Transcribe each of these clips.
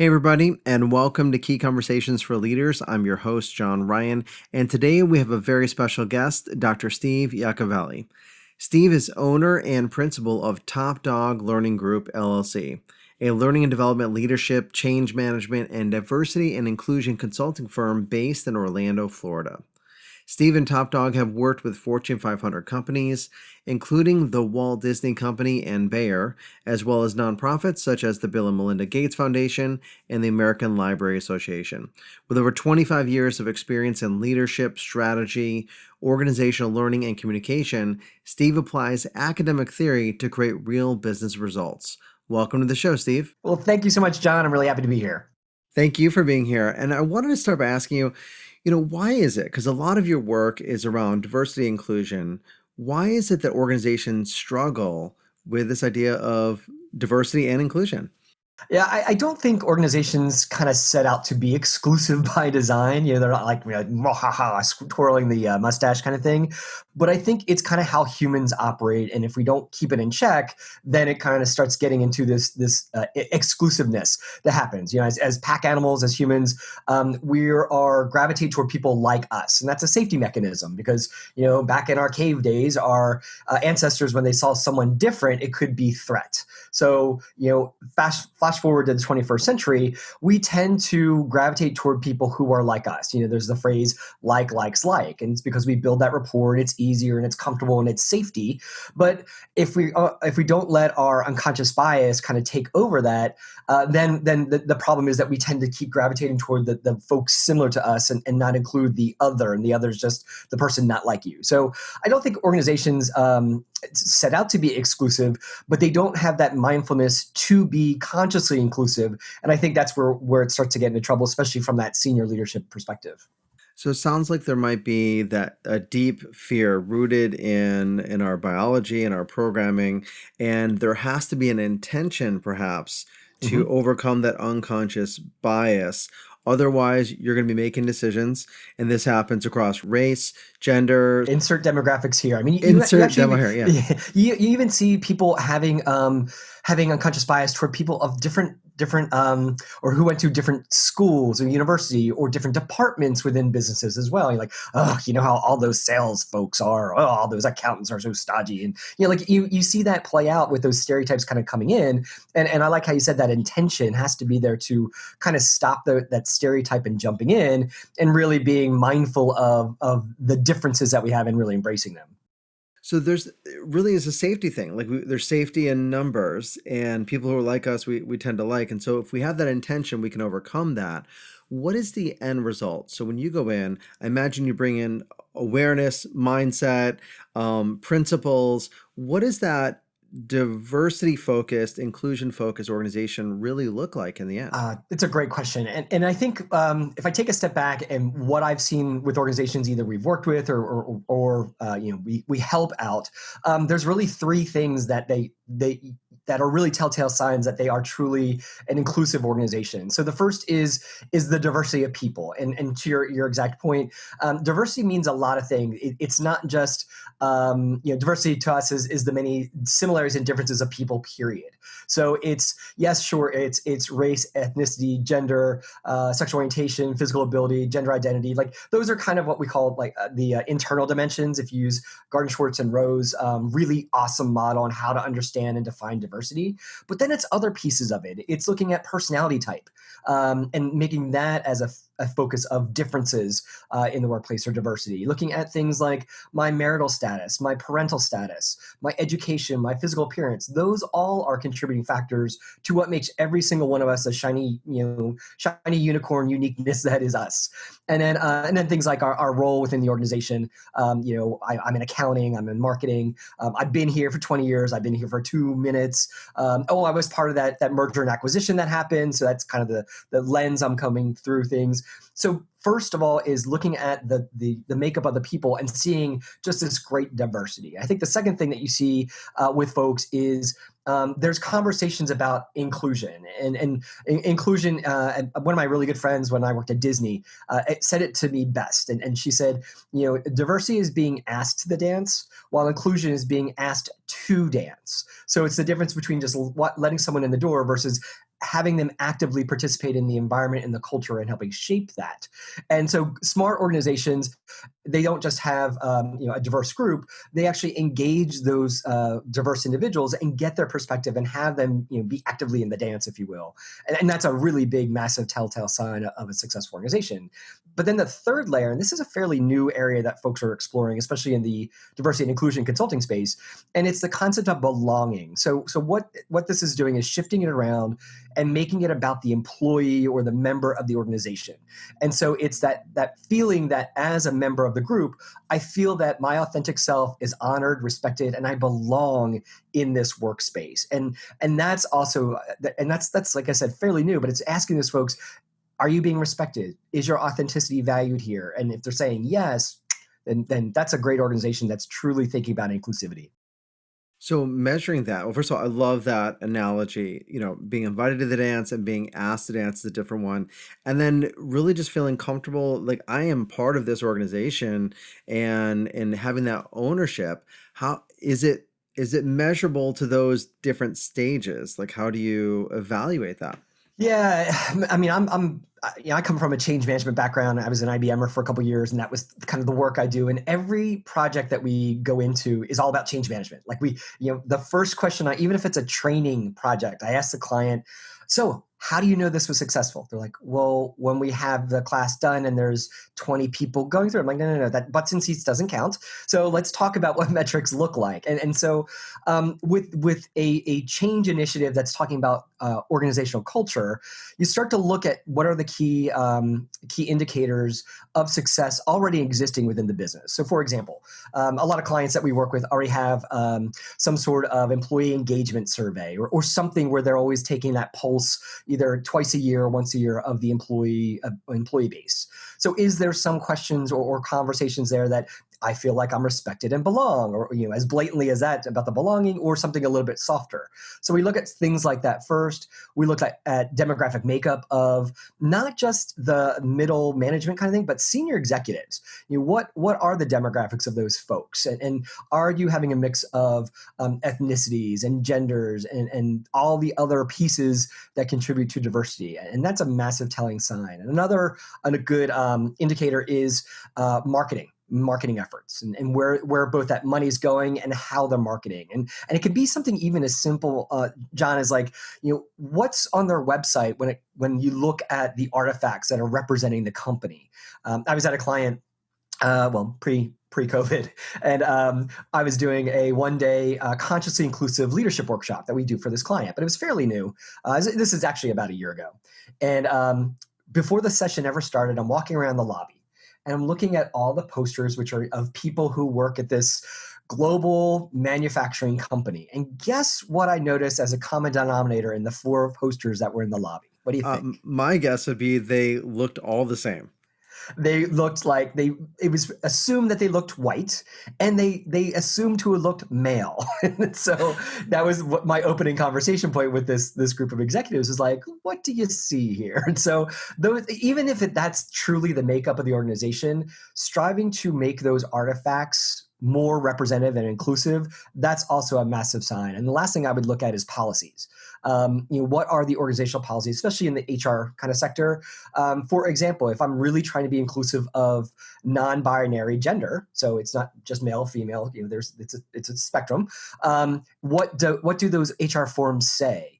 Hey, everybody, and welcome to Key Conversations for Leaders. I'm your host, John Ryan, and today we have a very special guest, Dr. Steve Yacovelli. Steve is owner and principal of Top Dog Learning Group, LLC, a learning and development leadership, change management, and diversity and inclusion consulting firm based in Orlando, Florida. Steve and Top Dog have worked with Fortune 500 companies, including the Walt Disney Company and Bayer, as well as nonprofits such as the Bill and Melinda Gates Foundation and the American Library Association. With over 25 years of experience in leadership, strategy, organizational learning, and communication, Steve applies academic theory to create real business results. Welcome to the show, Steve. Well, thank you so much, John. I'm really happy to be here. Thank you for being here. And I wanted to start by asking you, why is it? Because a lot of your work is around diversity and inclusion. Why is it that organizations struggle with this idea of diversity and inclusion? Yeah, I don't think organizations kind of set out to be exclusive by design. They're not like, twirling the mustache kind of thing. But I think it's kind of how humans operate. And if we don't keep it in check, then it kind of starts getting into this exclusiveness that happens. As pack animals, as humans, we are gravitate toward people like us. And that's a safety mechanism because, back in our cave days, our ancestors, when they saw someone different, it could be threat. So, flash forward to the 21st century, we tend to gravitate toward people who are like us. There's the phrase like likes like, and it's because we build that rapport and it's easier and it's comfortable and it's safety. But if we don't let our unconscious bias kind of take over that, then the problem is that we tend to keep gravitating toward the folks similar to us and not include the other, and the other is just the person not like you. So I don't think organizations set out to be exclusive, but they don't have that mindfulness to be consciously inclusive. And I think that's where it starts to get into trouble, especially from that senior leadership perspective. So it sounds like there might be that a deep fear rooted in our biology and our programming, and there has to be an intention, perhaps, to Mhm. overcome that unconscious bias. Otherwise, you're going to be making decisions, and this happens across race, gender. Insert demographics here. I mean, you Insert demo actually here, yeah. you even see people having unconscious bias toward people of different or who went to different schools or university or different departments within businesses as well. You're like, oh, you know how all those sales folks are. Oh, all those accountants are so stodgy, and like you see that play out with those stereotypes kind of coming in. And I like how you said that intention has to be there to kind of stop that stereotype and jumping in, and really being mindful of the differences that we have and really embracing them. So there's it really is a safety thing. Like there's safety in numbers, and people who are like us, we tend to like. And so if we have that intention, we can overcome that. What is the end result? So when you go in, I imagine you bring in awareness, mindset, principles. What does that diversity focused, inclusion focused organization really look like in the end? It's a great question, and I think if I take a step back and what I've seen with organizations either we've worked with or we help out, there's really three things that they that are really telltale signs that they are truly an inclusive organization. So the first is the diversity of people, and to your exact point, diversity means a lot of things. It's not just diversity to us is the many similarities and differences of people. Period. So it's yes, sure, it's race, ethnicity, gender, sexual orientation, physical ability, gender identity. Like those are kind of what we call like the internal dimensions. If you use Garden Schwartz and Rose, really awesome model on how to understand and define diversity. But then it's other pieces of it. It's looking at personality type and making that as a focus of differences in the workplace or diversity. Looking at things like my marital status, my parental status, my education, my physical appearance. Those all are contributing factors to what makes every single one of us a shiny unicorn uniqueness that is us. And then things like our role within the organization. I'm in accounting. I'm in marketing. I've been here for 20 years. I've been here for 2 minutes. I was part of that merger and acquisition that happened. So that's kind of the lens I'm coming through things. So first of all is looking at the makeup of the people and seeing just this great diversity. I think the second thing that you see with folks is there's conversations about inclusion and inclusion. And one of my really good friends when I worked at Disney said it to me best. And she said, diversity is being asked to the dance while inclusion is being asked to dance. So it's the difference between just letting someone in the door versus having them actively participate in the environment and the culture and helping shape that. And so smart organizations, they don't just have a diverse group. They actually engage those diverse individuals and get their perspective and have them be actively in the dance, if you will. And that's a really big, massive telltale sign of a successful organization. But then the third layer, and this is a fairly new area that folks are exploring, especially in the diversity and inclusion consulting space, and it's the concept of belonging. So what this is doing is shifting it around and making it about the employee or the member of the organization. And so it's that feeling that as a member of the group, I feel that my authentic self is honored, respected, and I belong in this workspace. And that's also, and that's like I said, fairly new, but it's asking those folks, are you being respected? Is your authenticity valued here? And if they're saying yes, then that's a great organization that's truly thinking about inclusivity. So measuring that, well, first of all, I love that analogy, being invited to the dance and being asked to dance is a different one. And then really just feeling comfortable, like I am part of this organization and having that ownership. How is it measurable to those different stages? Like how do you evaluate that? Yeah, I mean, I come from a change management background. I was an IBMer for a couple of years, and that was kind of the work I do. And every project that we go into is all about change management. Like the first question, even if it's a training project, I ask the client, so how do you know this was successful? They're like, well, when we have the class done and there's 20 people going through it. I'm like, no, that butts and seats doesn't count. So let's talk about what metrics look like. And so with a change initiative that's talking about organizational culture, you start to look at what are the key indicators of success already existing within the business. So for example, a lot of clients that we work with already have some sort of employee engagement survey or something where they're always taking that pulse either twice a year or once a year of the employee base. So is there some questions or conversations there that I feel like I'm respected and belong, or as blatantly as that about the belonging, or something a little bit softer. So we look at things like that first. We look at demographic makeup of not just the middle management kind of thing, but senior executives. What are the demographics of those folks, and are you having a mix of ethnicities and genders and all the other pieces that contribute to diversity? And that's a massive telling sign. And a good indicator is marketing efforts and where both that money is going and how they're marketing. And it could be something even as simple, John, as like, what's on their website when you look at the artifacts that are representing the company. I was at a client, pre-COVID, and I was doing a one-day consciously inclusive leadership workshop that we do for this client, but it was fairly new. This is actually about a year ago. And before the session ever started, I'm walking around the lobby, and I'm looking at all the posters, which are of people who work at this global manufacturing company. And guess what I noticed as a common denominator in the 4 posters that were in the lobby? What do you think? My guess would be they looked all the same. They looked like it was assumed that they looked white, and they assumed to have looked male. And so that was what my opening conversation point with this group of executives was like, what do you see here? And so even if that's truly the makeup of the organization, striving to make those artifacts more representative and inclusive, that's also a massive sign. And the last thing I would look at is policies. What are the organizational policies, especially in the HR kind of sector? For example, if I'm really trying to be inclusive of non-binary gender, so it's not just male, female, it's a spectrum. What do those HR forms say?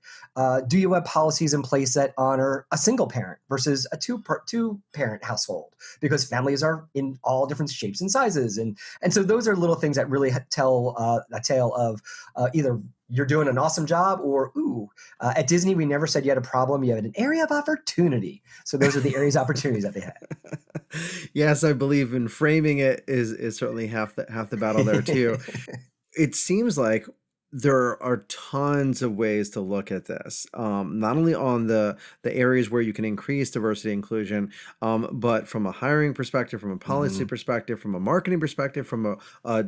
Do you have policies in place that honor a single parent versus a two-parent household? Because families are in all different shapes and sizes, and so those are little things that really tell a tale of either you're doing an awesome job, or at Disney we never said you had a problem. You had an area of opportunity. So those are the areas of opportunities that they had. Yes, I believe in framing it is certainly half the battle there too. It seems like there are tons of ways to look at this, not only on the areas where you can increase diversity and inclusion, but from a hiring perspective, from a policy perspective, from a marketing perspective, from a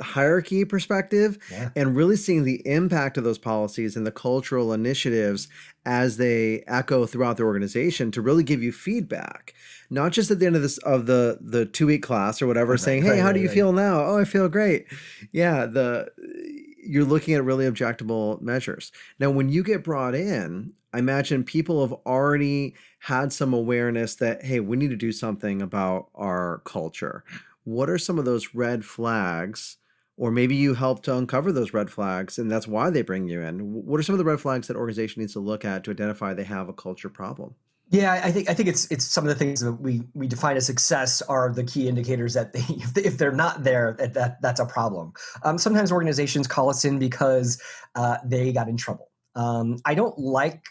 hierarchy perspective, Yeah. and really seeing the impact of those policies and the cultural initiatives as they echo throughout the organization to really give you feedback. Not just at the end of the 2-week class or whatever, saying, "Hey, how do you feel now?" "Oh, I feel great." Yeah, you're looking at really objectable measures. Now, when you get brought in, I imagine people have already had some awareness that, hey, we need to do something about our culture. What are some of those red flags? Or maybe you help to uncover those red flags and that's why they bring you in. What are some of the red flags that organization needs to look at to identify they have a culture problem? Yeah, I think it's some of the things that we define as success are the key indicators that if they're not there, that's a problem. Sometimes organizations call us in because they got in trouble. I don't like.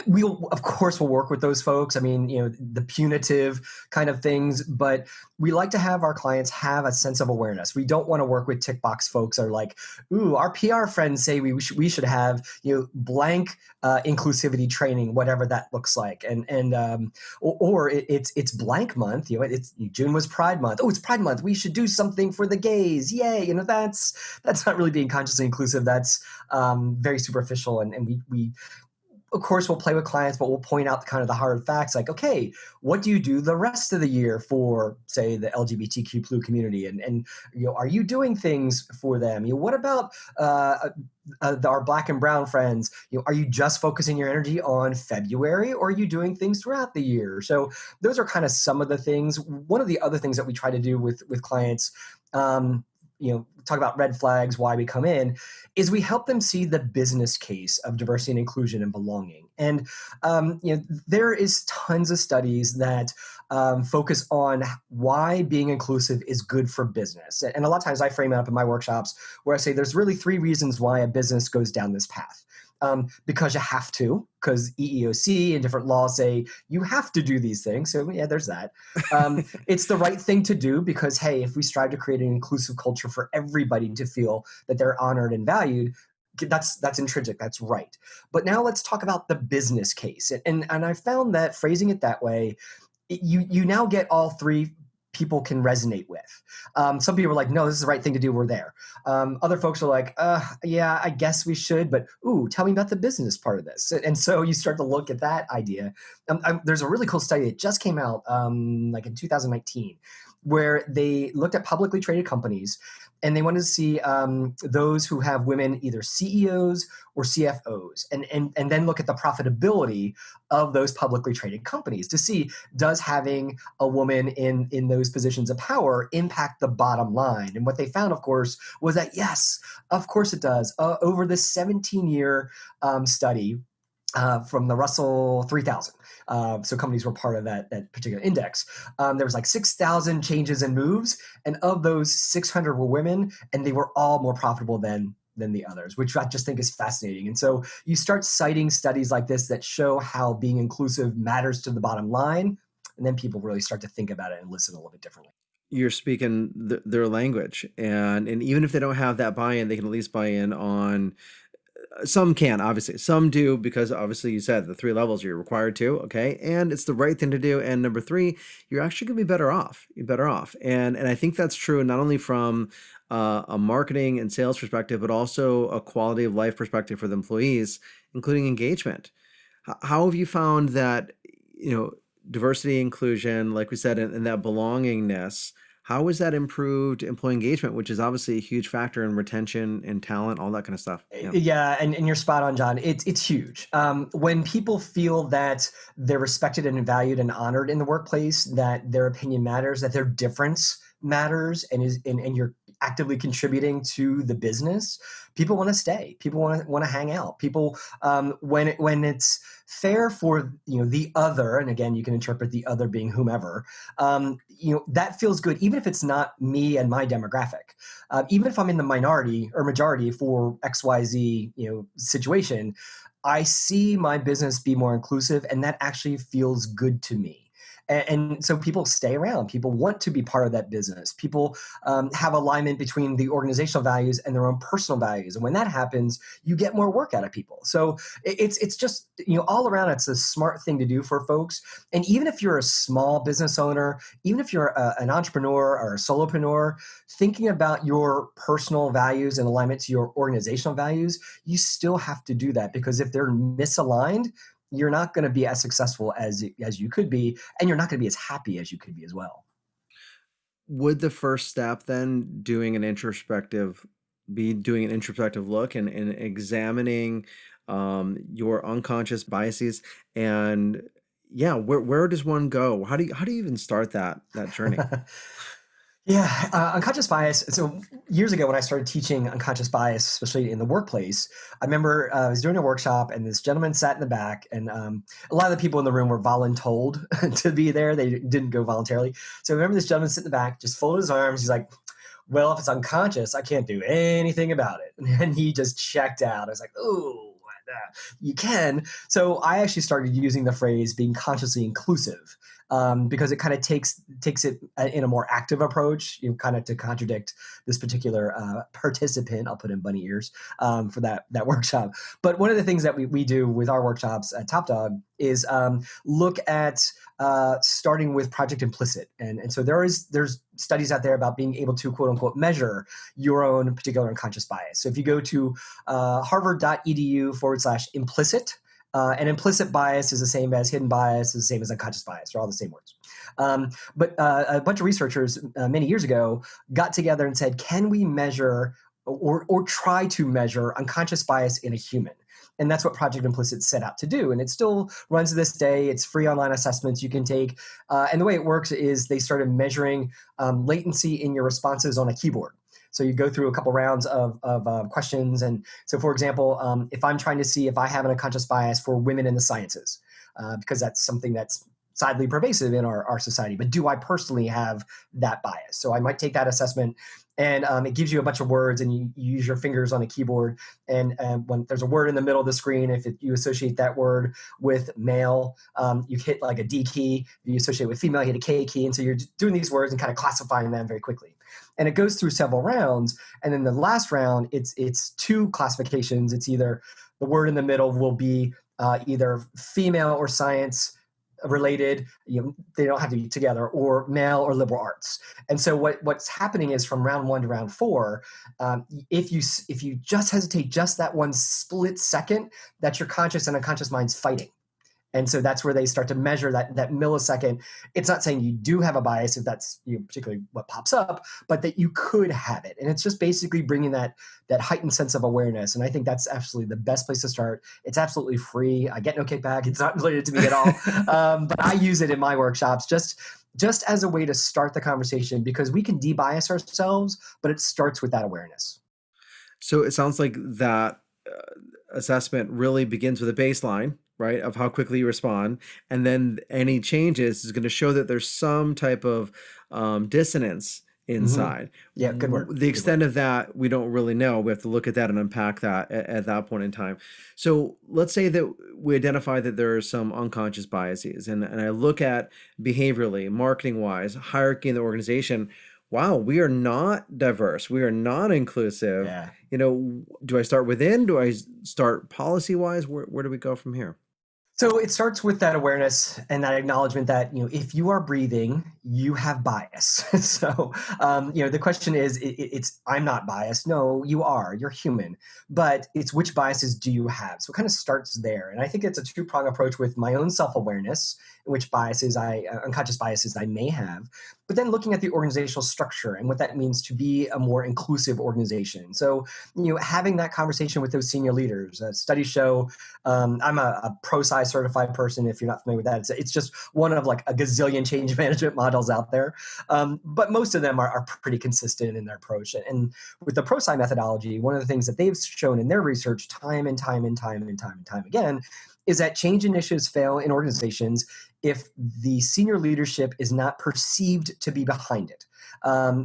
We'll of course we'll work with those folks. I mean, the punitive kind of things, but we like to have our clients have a sense of awareness. We don't want to work with tick box folks that are like, ooh, our PR friends say we should have blank inclusivity training, whatever that looks like, or it's blank month. It's June was Pride Month. Oh, it's Pride Month. We should do something for the gays. Yay! That's not really being consciously inclusive. That's very superficial, and we of course we'll play with clients, but we'll point out kind of the hard facts like, okay, what do you do the rest of the year for, say, the LGBTQ community, and are you doing things for them? What about our black and brown friends? Are you just focusing your energy on February, or are you doing things throughout the year? So those are kind of some of the things. One of the other things that we try to do with clients, talk about red flags, why we come in, is we help them see the business case of diversity and inclusion and belonging. And there is tons of studies that focus on why being inclusive is good for business. And a lot of times I frame it up in my workshops where I say there's really three reasons why a business goes down this path. Because you have to, because EEOC and different laws say you have to do these things. So yeah, there's that. It's the right thing to do because, hey, if we strive to create an inclusive culture for everybody to feel that they're honored and valued, that's intrinsic, that's right. But now let's talk about the business case. And I found that phrasing it that way, you now get all three people can resonate with. Some people are like, no, this is the right thing to do. We're there. Other folks are like, yeah, I guess we should, but ooh, tell me about the business part of this. And so you start to look at that idea. There's a really cool study that just came out like in 2019 where they looked at publicly traded companies and they wanted to see those who have women either CEOs or CFOs, and then look at the profitability of those publicly traded companies to see, does having a woman in those positions of power impact the bottom line? And what they found, of course, was that yes, of course it does. Over this 17-year study from the Russell 3000. So companies were part of that particular index. There was like 6,000 changes and moves, and of those, 600 were women, and they were all more profitable than the others, which I just think is fascinating. And so you start citing studies like this that show how being inclusive matters to the bottom line, and then people really start to think about it and listen a little bit differently. You're speaking their language, and even if they don't have that buy-in, they can at least buy in on. Some can, obviously. Some do because obviously you said the three levels you're required to, okay? And it's the right thing to do. And number three, you're actually gonna be better off. You're better off. And I think that's true not only from a marketing and sales perspective, but also a quality of life perspective for the employees, including engagement. How have you found that, you know, diversity, inclusion, like we said, and that belongingness, how has that improved employee engagement, which is obviously a huge factor in retention and talent, all that kind of stuff? Yeah. Yeah, and you're spot on, John. It's huge. When people feel that they're respected and valued and honored in the workplace, that their opinion matters, that their difference matters, and you're actively contributing to the business, people want to stay. People want to hang out. People when it's fair for the other, and again, you can interpret the other being whomever. That feels good, even if it's not me and my demographic. Even if I'm in the minority or majority for XYZ, situation, I see my business be more inclusive, and that actually feels good to me. And so people stay around. People want to be part of that business. People have alignment between the organizational values and their own personal values. And when that happens, you get more work out of people. So it's just all around. It's a smart thing to do for folks. And even if you're a small business owner, even if you're an entrepreneur or a solopreneur, thinking about your personal values in alignment to your organizational values, you still have to do that, because if they're misaligned, you're not going to be as successful as you could be, and you're not going to be as happy as you could be as well. Would the first step then doing an introspective look and examining your unconscious biases, and yeah, where does one go? How do you even start that journey? Yeah, unconscious bias. So years ago, when I started teaching unconscious bias, especially in the workplace, I remember I was doing a workshop, and this gentleman sat in the back, and a lot of the people in the room were voluntold to be there. They didn't go voluntarily. So I remember this gentleman sitting in the back, just folded his arms. He's like, "Well, if it's unconscious, I can't do anything about it." And he just checked out. I was like, "Ooh, you can." So I actually started using the phrase being consciously inclusive, because it kind of takes it in a more active approach, kind of to contradict this particular participant. I'll put in bunny ears for that workshop. But one of the things that we do with our workshops at Top Dog is look at starting with Project Implicit, and so there's studies out there about being able to quote unquote measure your own particular unconscious bias. So if you go to harvard.edu/implicit. And implicit bias is the same as hidden bias, is the same as unconscious bias. They're all the same words. But a bunch of researchers many years ago got together and said, can we measure or try to measure unconscious bias in a human? And that's what Project Implicit set out to do. And it still runs to this day. It's free online assessments you can take. And the way it works is they started measuring latency in your responses on a keyboard. So you go through a couple rounds of questions. And so, for example, if I'm trying to see if I have an unconscious bias for women in the sciences, because that's something that's sadly pervasive in our society, but do I personally have that bias? So I might take that assessment, and it gives you a bunch of words, and you use your fingers on a keyboard. And when there's a word in the middle of the screen, if you associate that word with male, you hit like a D key. If you associate it with female, you hit a K key. And so you're doing these words and kind of classifying them very quickly. And it goes through several rounds. And then the last round, it's two classifications. It's either the word in the middle will be either female or science related, they don't have to be together, or male or liberal arts. And so what's happening is from round 1 to round 4, if you just hesitate just that one split second, that's your conscious and unconscious minds fighting. And so that's where they start to measure that millisecond. It's not saying you do have a bias if that's particularly what pops up, but that you could have it. And it's just basically bringing that heightened sense of awareness. And I think that's absolutely the best place to start. It's absolutely free. I get no kickback. It's not related to me at all. But I use it in my workshops just as a way to start the conversation, because we can debias ourselves, but it starts with that awareness. So it sounds like that assessment really begins with a baseline, right, of how quickly you respond, and then any changes is going to show that there's some type of dissonance inside. Yeah, good word. The extent of that, we don't really know. We have to look at that and unpack that at that point in time. So let's say that we identify that there are some unconscious biases, and I look at behaviorally, marketing-wise, hierarchy in the organization. Wow, we are not diverse. We are not inclusive. Yeah. Do I start within? Do I start policy-wise? Where do we go from here? So it starts with that awareness and that acknowledgement that, if you are breathing, you have bias. So, the question is, it's I'm not biased. No, you are. You're human. But it's which biases do you have? So it kind of starts there. And I think it's a two-prong approach with my own self-awareness, which unconscious biases I may have, but then looking at the organizational structure and what that means to be a more inclusive organization. So, having that conversation with those senior leaders. Studies show, I'm a ProSci certified person. If you're not familiar with that, it's just one of like a gazillion change management models out there. But most of them are pretty consistent in their approach. And with the ProSci methodology, one of the things that they've shown in their research time and time again is that change initiatives fail in organizations if the senior leadership is not perceived to be behind it.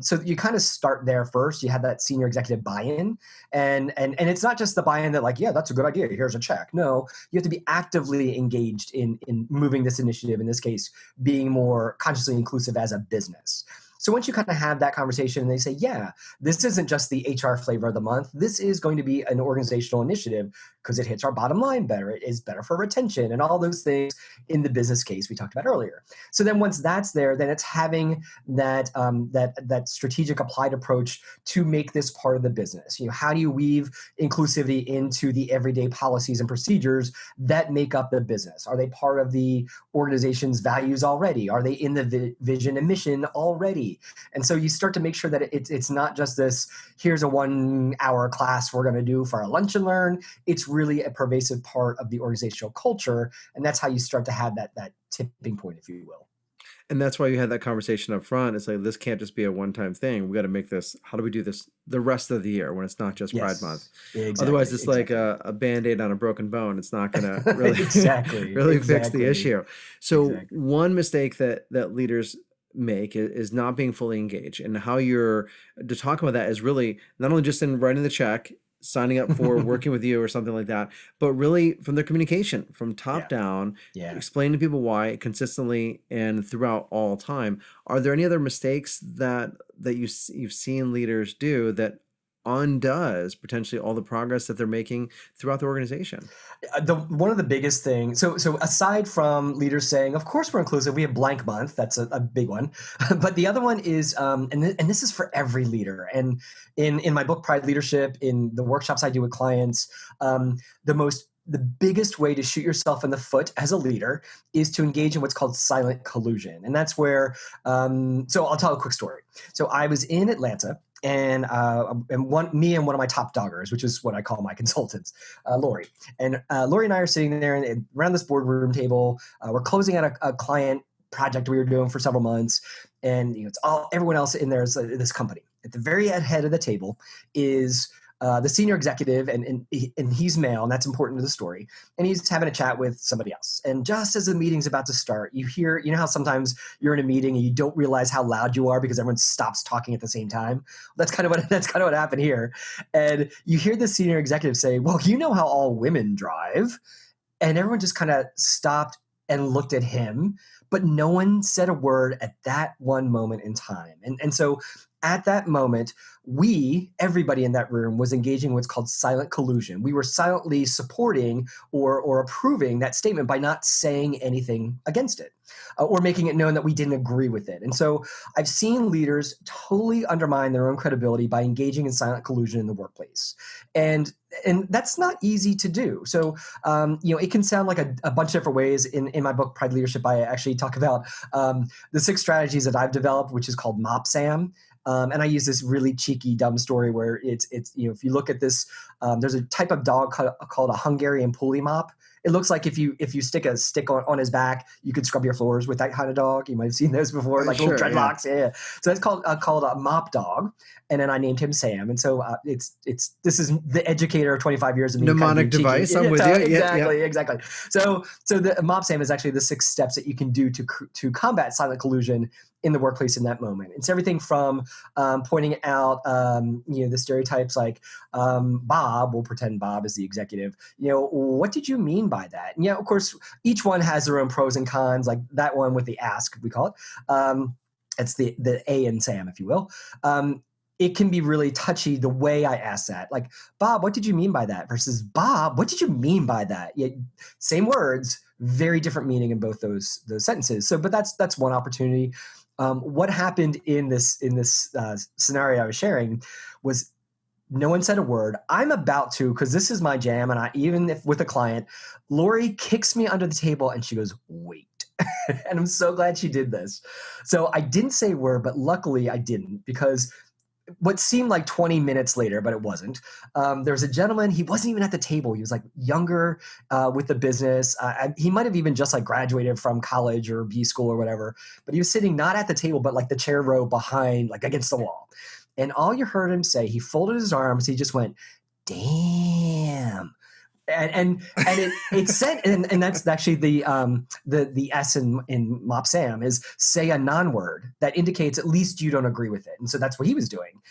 So you kind of start there first. You have that senior executive buy-in, and it's not just the buy-in that like, yeah, that's a good idea, here's a check. No, you have to be actively engaged in moving this initiative, in this case, being more consciously inclusive as a business. So once you kind of have that conversation and they say, yeah, this isn't just the HR flavor of the month, this is going to be an organizational initiative because it hits our bottom line better, it is better for retention and all those things in the business case we talked about earlier. So then once that's there, then it's having that strategic applied approach to make this part of the business. How do you weave inclusivity into the everyday policies and procedures that make up the business? Are they part of the organization's values already? Are they in the vision and mission already? be. And so you start to make sure that it's not just this, here's a 1 hour class we're going to do for our lunch and learn. It's really a pervasive part of the organizational culture. And that's how you start to have that tipping point, if you will. And that's why you had that conversation up front. It's like, this can't just be a one-time thing. We got to make this, how do we do this the rest of the year when it's not just Pride Month? Yes, exactly. Otherwise, it's like Exactly. a Band-Aid on a broken bone. It's not going to really, Exactly. really fix the Exactly. issue. So Exactly. one mistake that leaders make is not being fully engaged. And how you're to talk about that is really not only just in writing the check, signing up for working with you or something like that, but really from their communication, from top Yeah. down, Yeah. explain to people why consistently and throughout all time. Are there any other mistakes that you've seen leaders do that undoes potentially all the progress that they're making throughout the organization? One of the biggest things, so aside from leaders saying, of course we're inclusive, we have blank month, that's a big one. But the other one is, and this is for every leader. And in my book, Pride Leadership, in the workshops I do with clients, the biggest way to shoot yourself in the foot as a leader is to engage in what's called silent collusion. And that's where, so I'll tell a quick story. So I was in Atlanta, and me and one of my top doggers, which is what I call my consultants, Lori. And Lori and I are sitting there and around this boardroom table. We're closing out a client project we were doing for several months, and it's all everyone else in there is this company. At the very head of the table is the senior executive, and he's male, and that's important to the story. And he's having a chat with somebody else. And just as the meeting's about to start, you know how sometimes you're in a meeting and you don't realize how loud you are because everyone stops talking at the same time. That's kind of what happened here. And you hear the senior executive say, "Well, you know how all women drive," and everyone just kind of stopped and looked at him, but no one said a word at that one moment in time. And so at that moment, everybody in that room, was engaging what's called silent collusion. We were silently supporting or approving that statement by not saying anything against it, or making it known that we didn't agree with it. And so I've seen leaders totally undermine their own credibility by engaging in silent collusion in the workplace. And that's not easy to do. So, it can sound like a bunch of different ways. In my book, Pride Leadership, I actually talk about the 6 strategies that I've developed, which is called MOPSAM. And I use this really cheeky, dumb story where it's if you look at this, there's a type of dog called a Hungarian pulley mop. It looks like if you stick a stick on his back, you could scrub your floors with that kind of dog. You might have seen those before, like little Sure, yeah. dreadlocks. Yeah. So it's called a mop dog, and then I named him Sam. And so this is the educator of 25 years of me. Mnemonic device. I'm with you. Exactly, exactly. So the mop Sam is actually the 6 steps that you can do to combat silent collusion in the workplace in that moment. It's everything from pointing out the stereotypes like Bob. We'll pretend Bob is the executive. What did you mean by that? And of course, each one has their own pros and cons. Like that one with the ask, we call it. It's the A in Sam, if you will. It can be really touchy the way I ask that. Like, Bob, what did you mean by that? Versus Bob, what did you mean by that? Same words, very different meaning in both those sentences. So, but that's one opportunity. What happened in this scenario I was sharing was no one said a word. I'm about to, because this is my jam, and even if with a client, Lori kicks me under the table and she goes, "Wait." And I'm so glad she did this. So I didn't say a word, but luckily I didn't, because what seemed like 20 minutes later, but it wasn't. There was a gentleman. He wasn't even at the table. He was like younger with the business. He might have even just like graduated from college or B school or whatever. But he was sitting not at the table, but like the chair row behind, like against the wall. And all you heard him say, he folded his arms. He just went, "Damn." And it said, and that's actually the S in Mop Sam is say a non-word that indicates at least you don't agree with it. And so that's what he was doing.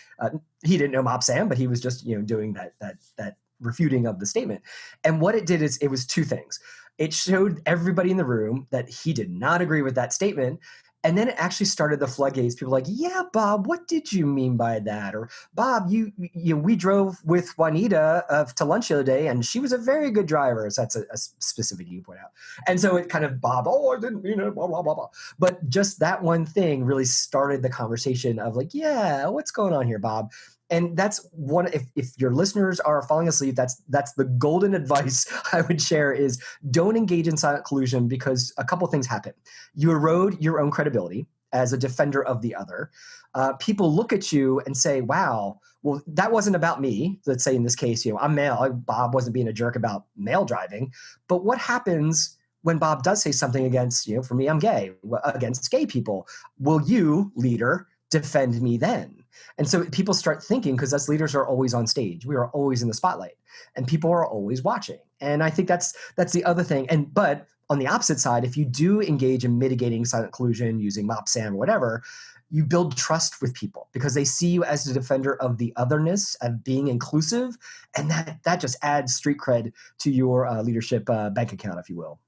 He didn't know Mop Sam, but he was just doing that refuting of the statement. And what it did is it was 2 things. It showed everybody in the room that he did not agree with that statement. And then it actually started the floodgates. People were like, "Yeah, Bob, what did you mean by that?" Or, "Bob, we drove with Juanita to lunch the other day, and she was a very good driver." So that's a specific you point out. And so it kind of, Bob, "Oh, I didn't mean it, blah, blah, blah, blah." But just that one thing really started the conversation of like, "Yeah, what's going on here, Bob?" And that's one, if your listeners are falling asleep, that's the golden advice I would share is don't engage in silent collusion, because a couple things happen. You erode your own credibility. as a defender of the other, people look at you and say, wow, well, that wasn't about me. Let's say in this case, I'm male. Bob wasn't being a jerk about male driving. But what happens when Bob does say something against, for me, I'm gay, against gay people? Will you, leader, defend me then? And so people start thinking, because us leaders are always on stage. We are always in the spotlight, and people are always watching. And I think that's the other thing. But on the opposite side, if you do engage in mitigating silent collusion using MOPSAM or whatever, you build trust with people because they see you as the defender of the otherness, of being inclusive, and that just adds street cred to your leadership bank account, if you will.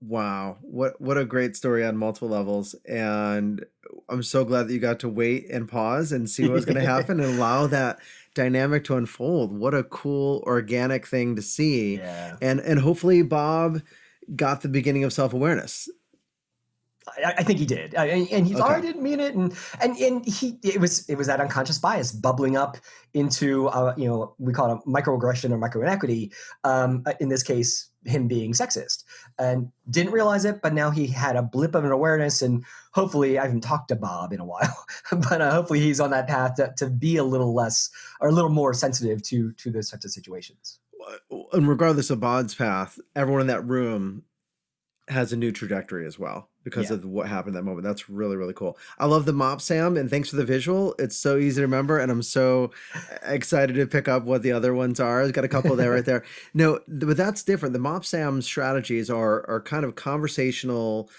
Wow, what a great story on multiple levels. And I'm so glad that you got to wait and pause and see what was going to happen and allow that dynamic to unfold. What a cool organic thing to see. Yeah. And hopefully Bob got the beginning of self-awareness. I think he did, and he's, Okay. I didn't mean it, and it was that unconscious bias bubbling up into we call it a microaggression or microinequity. In this case, him being sexist, and didn't realize it, but now he had a blip of an awareness, and hopefully, I haven't talked to Bob in a while, but hopefully he's on that path to be a little less or a little more sensitive to those types of situations. And regardless of Bob's path, everyone in that room has a new trajectory as well because of what happened in that moment. That's really, really cool. I love the mop, Sam, and thanks for the visual. It's so easy to remember, and I'm so excited to pick up what the other ones are. I've got a couple there right there. No, but that's different. The mop Sam strategies are kind of conversational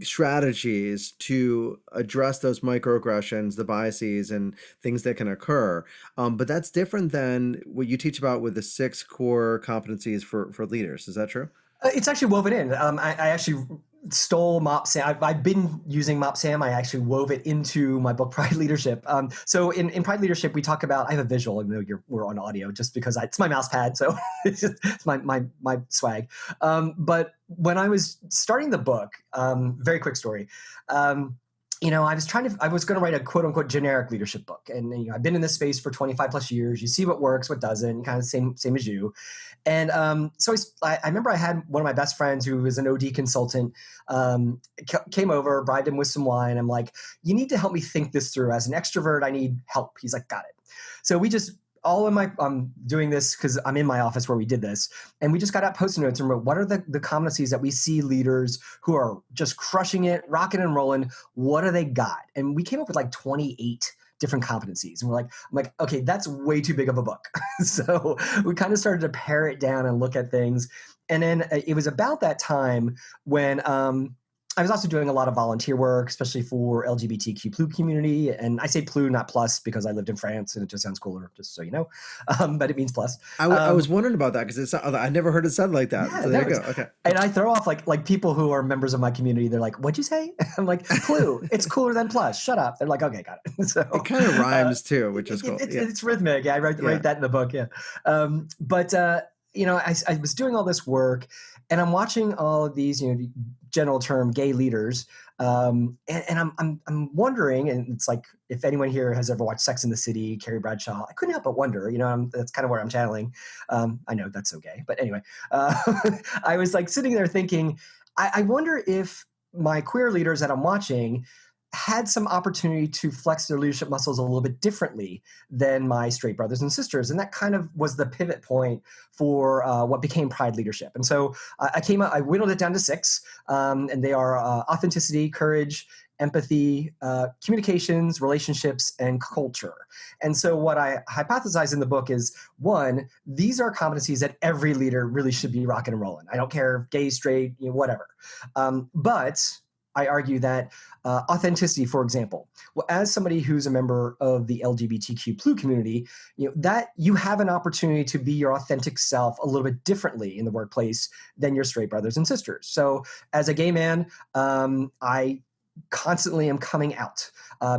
strategies to address those microaggressions, the biases, and things that can occur. But that's different than what you teach about with the 6 core competencies for leaders. Is that true? It's actually woven in. I actually stole MopSam. I've been using MopSam. I actually wove it into my book, Pride Leadership. So in Pride Leadership, we talk about, I have a visual, even though we're on audio, just because it's my mouse pad. So it's my swag. But when I was starting the book, very quick story. I was going to write a quote unquote generic leadership book. And, I've been in this space for 25 plus years. You see what works, what doesn't, kind of same as you. And so I remember I had one of my best friends who was an OD consultant, came over, bribed him with some wine. I'm like, you need to help me think this through. As an extrovert, I need help. He's like, got it. So we just, I'm doing this because I'm in my office where we did this. And we just got out Post-it notes and wrote, what are the competencies that we see leaders who are just crushing it, rocking and rolling? What do they got? And we came up with like 28 different competencies. And I'm like, okay, that's way too big of a book. So we kind of started to pare it down and look at things. And then it was about that time when I was also doing a lot of volunteer work, especially for LGBTQ plus community. And I say plus, not plus, because I lived in France and it just sounds cooler, just so you know. But it means plus. I was wondering about that because I never heard it said like that. Yeah, so there you go. Okay. And I throw off like people who are members of my community. They're like, "What'd you say?" I'm like, "Plus. It's cooler than plus. Shut up." They're like, "Okay, got it." So it kind of rhymes too, which is cool. It's rhythmic. Yeah, I write that in the book. Yeah. But I was doing all this work, and I'm watching all of these, general term gay leaders, and I'm wondering, and it's like if anyone here has ever watched Sex and the City, Carrie Bradshaw, I couldn't help but wonder. That's kind of where I'm channeling. I know that's so gay, but anyway, I was like sitting there thinking, I wonder if my queer leaders that I'm watching had some opportunity to flex their leadership muscles a little bit differently than my straight brothers and sisters. And that kind of was the pivot point for what became Pride Leadership. And so I whittled it down to 6, and they are authenticity, courage, empathy, communications, relationships, and culture. And so what I hypothesize in the book is, 1, these are competencies that every leader really should be rocking and rolling. I don't care, gay, straight, whatever. But I argue that authenticity, for example, well, as somebody who's a member of the LGBTQ plus community, that you have an opportunity to be your authentic self a little bit differently in the workplace than your straight brothers and sisters. So as a gay man, I constantly am coming out,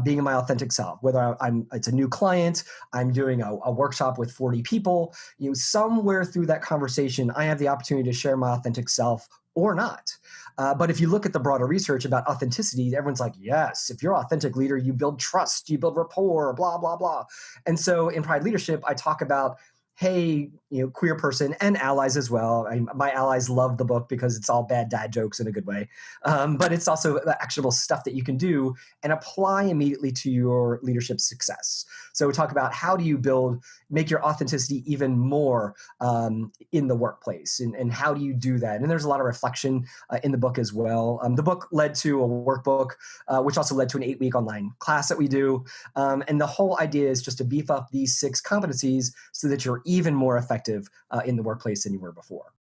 being my authentic self, whether it's a new client, I'm doing a workshop with 40 people, somewhere through that conversation, I have the opportunity to share my authentic self or not. But if you look at the broader research about authenticity, everyone's like, yes, if you're an authentic leader, you build trust, you build rapport, blah, blah, blah. And so in Pride Leadership, I talk about, hey, queer person and allies as well. My allies love the book because it's all bad dad jokes in a good way. But it's also actionable stuff that you can do and apply immediately to your leadership success. So we talk about how do you make your authenticity even more in the workplace, and how do you do that? And there's a lot of reflection in the book as well. The book led to a workbook, which also led to an 8-week online class that we do. And the whole idea is just to beef up these 6 competencies so that you're even more effective in the workplace than you were before.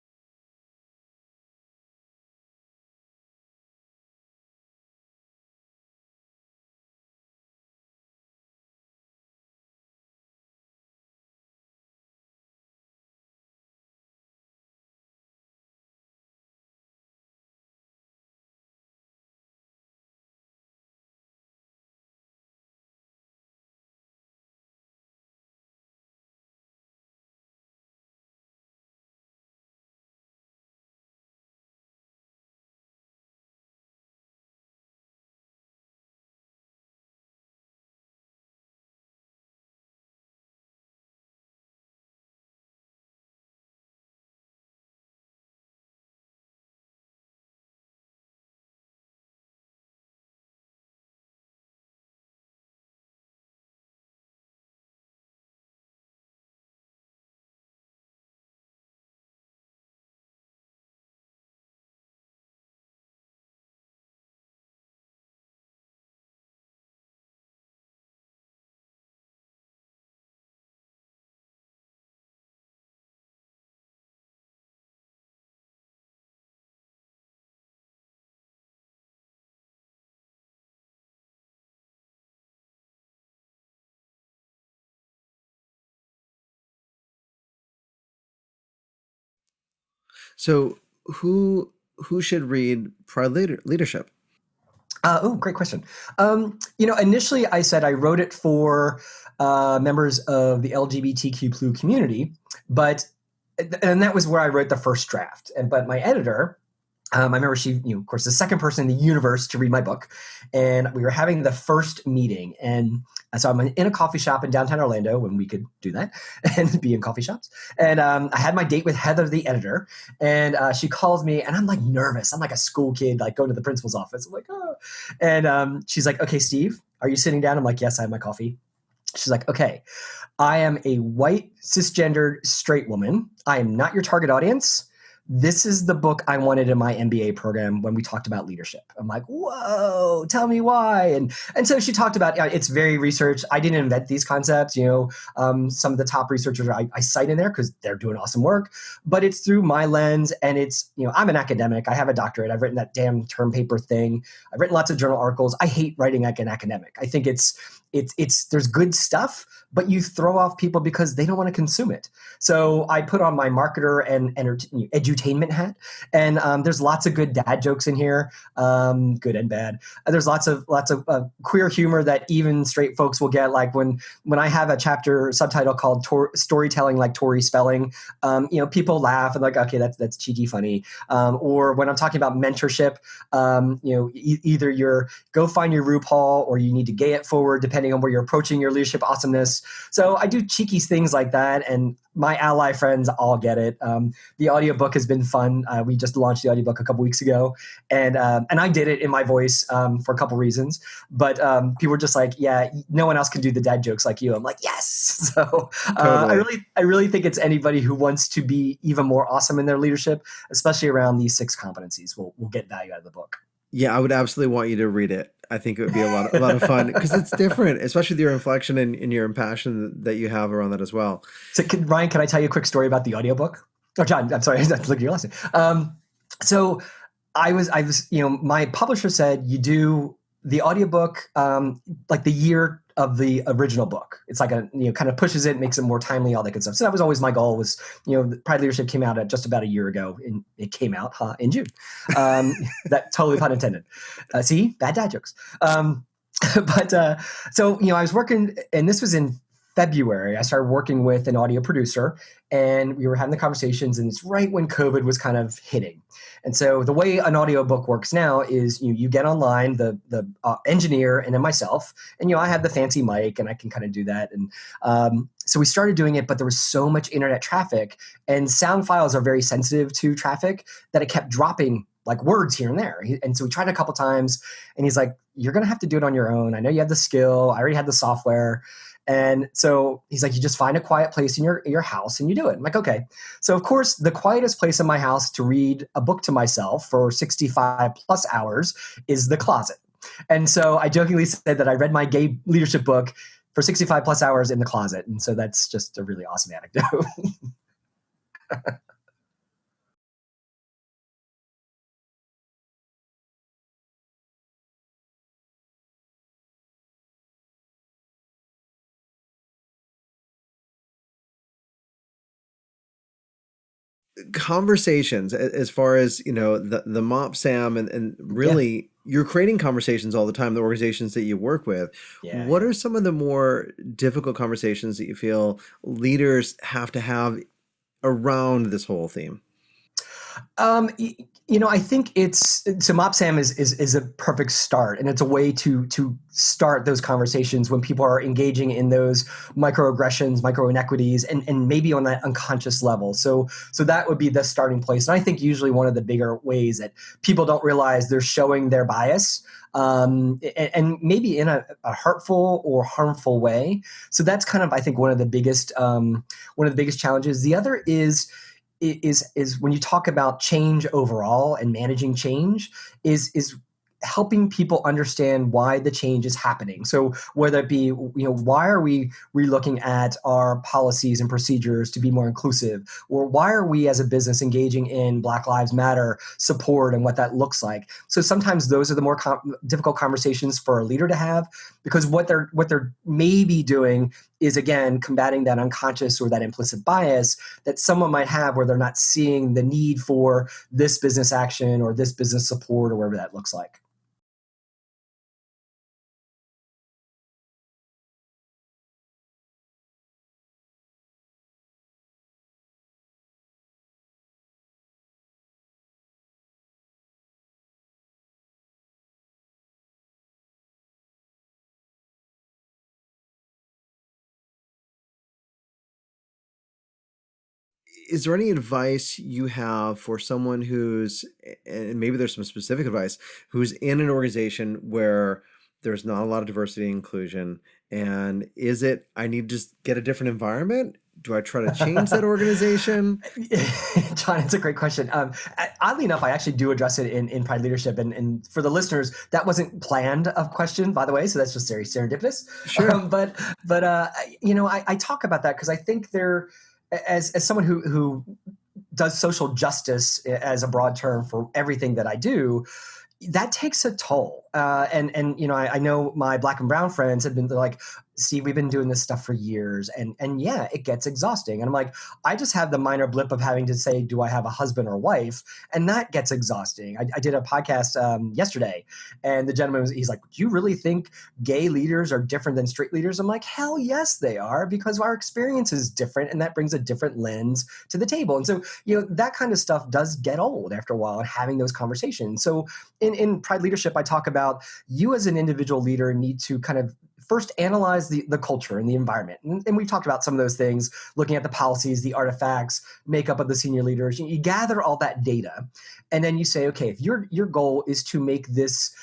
So who should read Proud Leadership? Great question. Initially I said I wrote it for members of the LGBTQ community, and that was where I wrote the first draft. But my editor, I remember she, of course, the second person in the universe to read my book, and we were having the first meeting. And so I'm in a coffee shop in downtown Orlando when we could do that and be in coffee shops. And I had my date with Heather, the editor, and she calls me, and I'm like nervous. I'm like a school kid, like going to the principal's office. I'm like, oh. And she's like, okay, Steve, are you sitting down? I'm like, yes, I have my coffee. She's like, okay, I am a white, cisgendered, straight woman. I am not your target audience. This is the book I wanted in my MBA program when we talked about leadership. I'm like, whoa, tell me why. And so she talked about, it's very research. I didn't invent these concepts. Some of the top researchers I cite in there because they're doing awesome work, but it's through my lens. And it's, I'm an academic. I have a doctorate. I've written that damn term paper thing. I've written lots of journal articles. I hate writing like an academic. I think there's good stuff, but you throw off people because they don't want to consume it. So I put on my marketer and edutainment hat, and there's lots of good dad jokes in here, good and bad. There's lots of queer humor that even straight folks will get. Like when I have a chapter subtitle called "Storytelling Like Tori Spelling," people laugh and like, okay, that's cheeky funny. Or when I'm talking about mentorship, either you're go find your RuPaul or you need to gay it forward, depending on where you're approaching your leadership awesomeness. So I do cheeky things like that, and my ally friends all get it. The audiobook has been fun. We just launched the audiobook a couple weeks ago, and I did it in my voice for a couple reasons. But people were just like, yeah, no one else can do the dad jokes like you. I'm like, yes. So Totally. I really think it's anybody who wants to be even more awesome in their leadership, especially around these 6 competencies, will get value out of the book. Yeah, I would absolutely want you to read it. I think it would be a lot of fun because it's different, especially with your inflection and your passion that you have around that as well. So Ryan, can I tell you a quick story about the audiobook? Oh, John, I'm sorry. Look at your last name. So I was, my publisher said you do the audiobook like the year of the original book. It's like kind of pushes it, makes it more timely, all that good stuff. So that was always my goal was, Pride Leadership came out at just about a year ago, and it came out in June. That totally pun intended. See, bad dad jokes. So I was working, and this was in February, I started working with an audio producer, and we were having the conversations, and it's right when COVID was kind of hitting. And so the way an audiobook works now is you get online, the engineer and then myself, and I have the fancy mic and I can kind of do that. And so we started doing it, but there was so much internet traffic, and sound files are very sensitive to traffic, that it kept dropping like words here and there. And so we tried a couple times, and he's like, "You're going to have to do it on your own. I know you have the skill. I already had the software." And so he's like, "You just find a quiet place in your house and you do it." I'm like, "Okay." So of course, the quietest place in my house to read a book to myself for 65 plus hours is the closet. And so I jokingly said that I read my gay leadership book for 65 plus hours in the closet. And so that's just a really awesome anecdote. Conversations as far as the mop sam and Yeah. really you're creating conversations all the time, the organizations that you work with. Yeah. What Yeah. are some of the more difficult conversations that you feel leaders have to have around this whole theme? I think it's so Mopsam is a perfect start, and it's a way to start those conversations when people are engaging in those microaggressions, micro inequities, and maybe on that unconscious level. So that would be the starting place. And I think usually one of the bigger ways that people don't realize they're showing their bias, and maybe in a hurtful or harmful way. So that's kind of, I think, one of the biggest challenges. The other is when you talk about change overall and managing change, is helping people understand why the change is happening. So whether it be, why are we relooking at our policies and procedures to be more inclusive, or why are we as a business engaging in Black Lives Matter support and what that looks like. So sometimes those are the more difficult conversations for a leader to have, because what they're maybe doing is, again, combating that unconscious or that implicit bias that someone might have, where they're not seeing the need for this business action or this business support or whatever that looks like. Is there any advice you have for someone who's, and maybe there's some specific advice, who's in an organization where there's not a lot of diversity and inclusion? And is it, I need to just get a different environment? Do I try to change that organization? John, it's a great question. Oddly enough, I actually do address it in Pride Leadership. And for the listeners, that wasn't planned a question, by the way. So that's just very serendipitous. Sure. But I talk about that because I think as someone who does social justice as a broad term for everything that I do, that takes a toll. I know my Black and brown friends have been like, "Steve, we've been doing this stuff for years, and yeah, it gets exhausting." And I'm like, I just have the minor blip of having to say, "Do I have a husband or wife?" And that gets exhausting. I did a podcast yesterday, and the gentleman he's like, "Do you really think gay leaders are different than straight leaders?" I'm like, "Hell yes, they are, because our experience is different, and that brings a different lens to the table." And so, that kind of stuff does get old after a while, and having those conversations. So in Pride Leadership, I talk about you as an individual leader need to kind of first analyze the culture and the environment. And we've talked about some of those things, looking at the policies, the artifacts, makeup of the senior leaders. You gather all that data, and then you say, okay, if your goal is to make this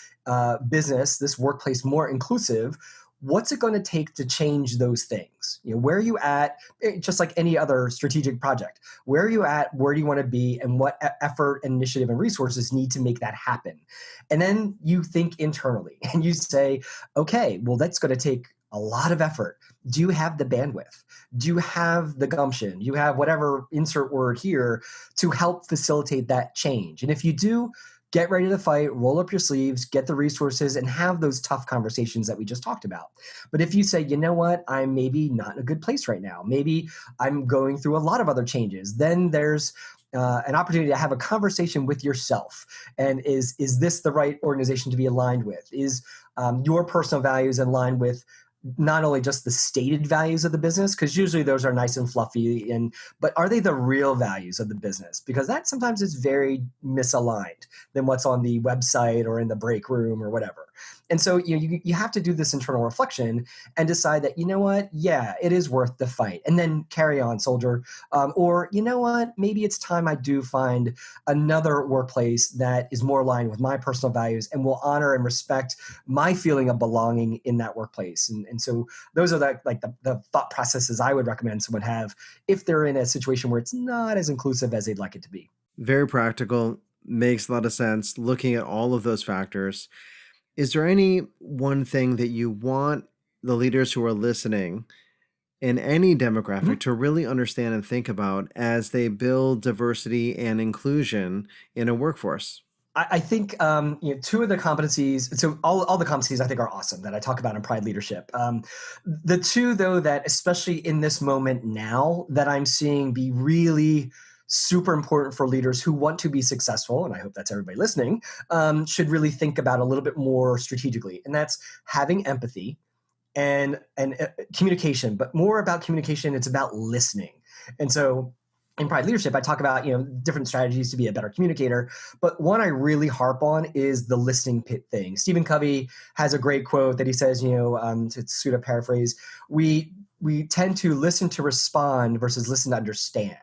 business, this workplace more inclusive, what's it going to take to change those things? Where are you at? Just like any other strategic project, where are you at? Where do you want to be? And what effort, initiative, and resources need to make that happen? And then you think internally and you say, okay, well, that's going to take a lot of effort. Do you have the bandwidth? Do you have the gumption? Do you have whatever insert word here to help facilitate that change? And if you do, get ready to fight, roll up your sleeves, get the resources, and have those tough conversations that we just talked about. But if you say, you know what, I'm maybe not in a good place right now, maybe I'm going through a lot of other changes, then there's an opportunity to have a conversation with yourself. And is this the right organization to be aligned with? Is your personal values in line with not only just the stated values of the business, because usually those are nice and fluffy, but are they the real values of the business? Because that sometimes is very misaligned than what's on the website or in the break room or whatever. And so you have to do this internal reflection and decide that, you know what, yeah, it is worth the fight, and then carry on, soldier. Or, you know what, maybe it's time I do find another workplace that is more aligned with my personal values and will honor and respect my feeling of belonging in that workplace. And so those are the thought processes I would recommend someone have if they're in a situation where it's not as inclusive as they'd like it to be. Very practical, makes a lot of sense looking at all of those factors. Is there any one thing that you want the leaders who are listening in any demographic Mhm. to really understand and think about as they build diversity and inclusion in a workforce? I think two of the competencies. So all the competencies I think are awesome that I talk about in Pride Leadership. The two though that especially in this moment now that I'm seeing be really super important for leaders who want to be successful, and I hope that's everybody listening, should really think about a little bit more strategically, and that's having empathy and communication, but more about communication. It's about listening. And so in Pride Leadership, I talk about different strategies to be a better communicator, but one I really harp on is the listening pit thing. Stephen Covey has a great quote that he says, to pseudo paraphrase, we tend to listen to respond versus listen to understand.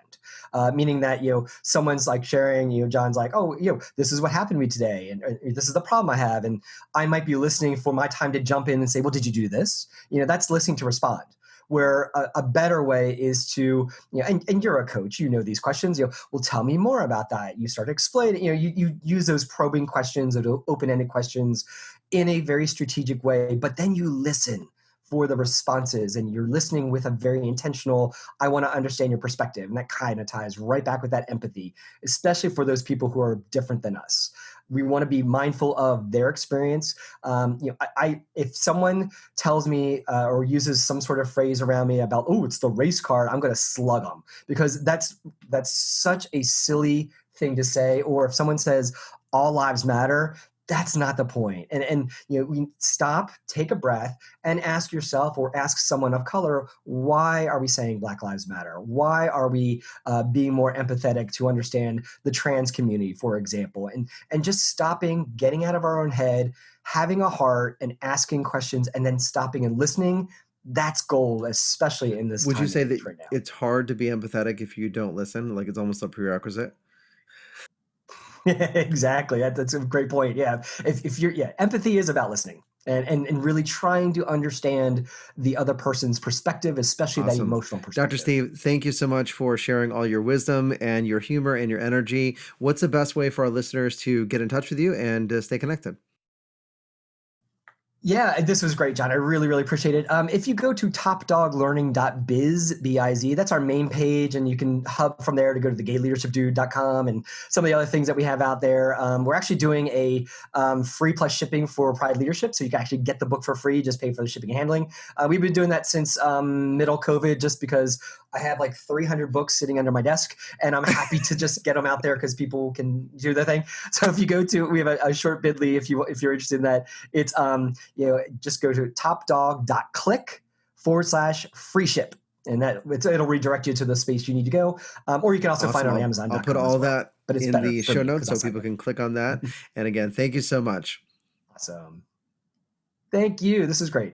Meaning that someone's like sharing, John's like, oh, this is what happened to me today, and this is the problem I have, and I might be listening for my time to jump in and say, well, did you do this? That's listening to respond. Where a better way is to, and you're a coach, these questions, well, tell me more about that. You start explaining, you use those probing questions or open-ended questions in a very strategic way, but then you listen for the responses and you're listening with a very intentional, I want to understand your perspective. And that kind of ties right back with that empathy, especially for those people who are different than us. We want to be mindful of their experience. If someone tells me or uses some sort of phrase around me about, oh, it's the race card, I'm going to slug them, because that's such a silly thing to say. Or if someone says all lives matter, that's not the point. And we stop, take a breath, and ask yourself or ask someone of color, why are we saying Black Lives Matter? Why are we being more empathetic to understand the trans community, for example? And just stopping, getting out of our own head, having a heart, and asking questions, and then stopping and listening. That's gold, especially in this Would you time and say that age right now. it's hard to be empathetic if you don't listen? Like it's almost a prerequisite? Exactly. That's a great point. Yeah. If you're, yeah, empathy is about listening and really trying to understand the other person's perspective, especially that Awesome. emotional Dr. perspective. Steve, thank you so much for sharing all your wisdom and your humor and your energy. What's the best way for our listeners to get in touch with you and stay connected? Yeah, this was great, John. I really, really appreciate it. If you go to topdoglearning.biz, B-I-Z, that's our main page, and you can hub from there to go to thegayleadershipdude.com and some of the other things that we have out there. We're actually doing a free plus shipping for Pride Leadership, so you can actually get the book for free, just pay for the shipping and handling. We've been doing that since middle COVID, just because I have like 300 books sitting under my desk, and I'm happy to just get them out there because people can do their thing. So if you go to, we have a short bit.ly if you're interested in that. It's just go to topdog.click/free ship. And it'll redirect you to the space you need to go. Or you can also find Awesome. it on I'll put Amazon.com as all well. that But it's in better the for show me notes because I'll so sign people it. can click on that. And again, thank you so much. Awesome. Thank you. This is great.